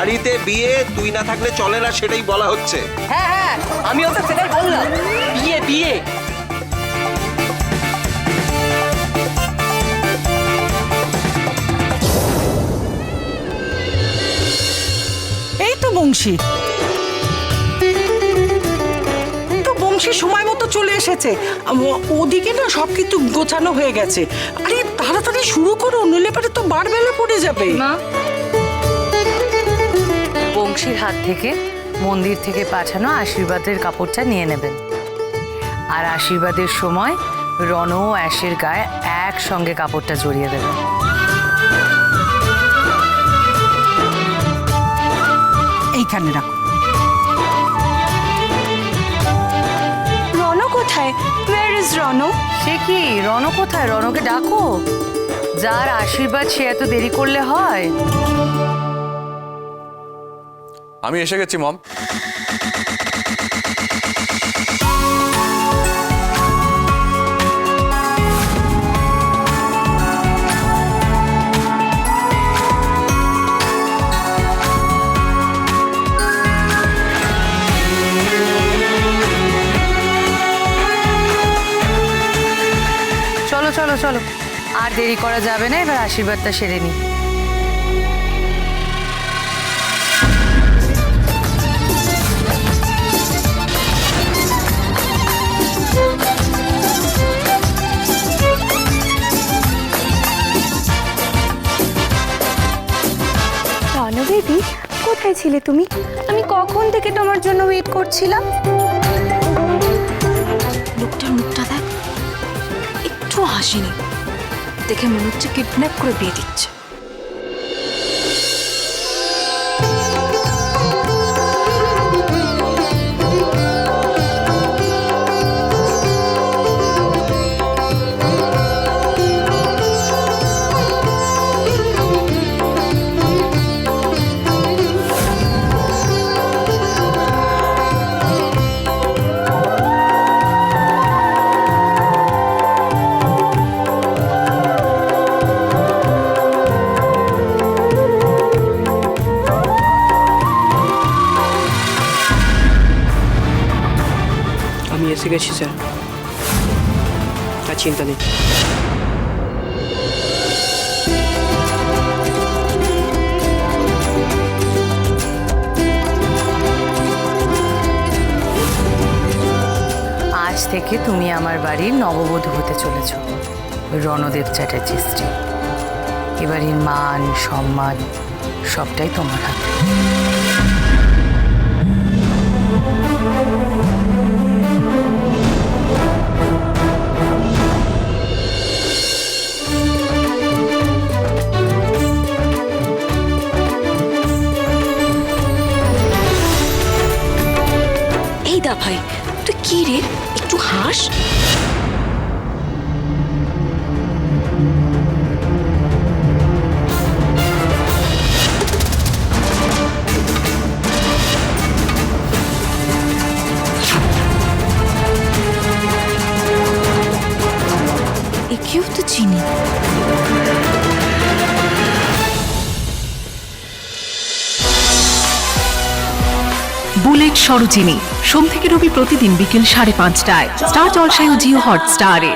বাড়িতে বিয়ে তুই না থাকলে চলে না, সেটাই বলা হচ্ছে। হ্যাঁ হ্যাঁ, আমিও তো সেটাই বললাম, বিয়ে বিয়ে। এই তো বংশী, বংশী সময় মতো চলে এসেছে। ওদিকে না সবকিছু গোছানো হয়ে গেছে। আরে তাড়াতাড়ি শুরু করো, নইলে পরে তো বারবেলা পড়ে যাবে। মা, বংশীর হাত থেকে মন্দির থেকে পাঠানো আশীর্বাদের কাপড়টা নিয়ে নেবেন, আর আশীর্বাদের সময় রণ ও অ্যাশের গায়ে একসঙ্গে কাপড়টা জড়িয়ে দেবেন। এইখানে রাখো। রনো কোথায়? Where is Rono? সে কি, রণ কোথায়? রণকে ডাকো, যার আশীর্বাদ সে এত দেরি করলে হয়? আমি এসে গেছি মম। চলো চলো চলো, আর দেরি করা যাবে না, এবার আশীর্বাদটা সেরে নি। রনো বেবি, কোথায় ছিলে তুমি? আমি কখন থেকে তোমার জন্য ওয়েট করছিলাম। লোকটার মুখটা দেখ, একটু হাসিনি, দেখে মনে হচ্ছে কিডন্যাপ করে বিয়ে দিচ্ছে। আমি এসে গেছি স্যার, আর চিন্তা নেই। আজ থেকে তুমি আমার বাড়ির নববধূ হতে চলেছ, রণদেব চ্যাটার্জি স্ত্রী। এবারের মান সম্মান সবটাই তোমার হাতে। এই দা ভাই, তুই কি রে, একটু হাস। একেও তো চিনি। বুলেট সরোজিনী, সোম থেকে রবি প্রতিদিন বিকেল 5:30টায় স্টার জলসায় ও জিও হটস্টারে।